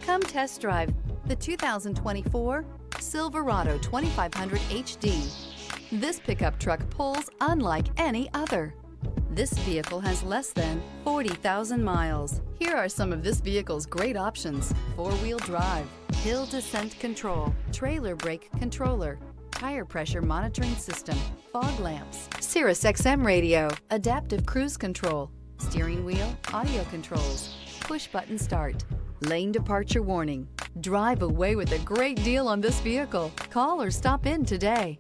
Come test drive the 2024 Silverado 2500HD. This pickup truck pulls unlike any other. This vehicle has less than 40,000 miles. Here are some of this vehicle's great options: four-wheel drive, hill descent control, trailer brake controller, tire pressure monitoring system, fog lamps, Sirius XM radio, adaptive cruise control, steering wheel audio controls, push button start, lane departure warning. Drive away with a great deal on this vehicle. Call or stop in today.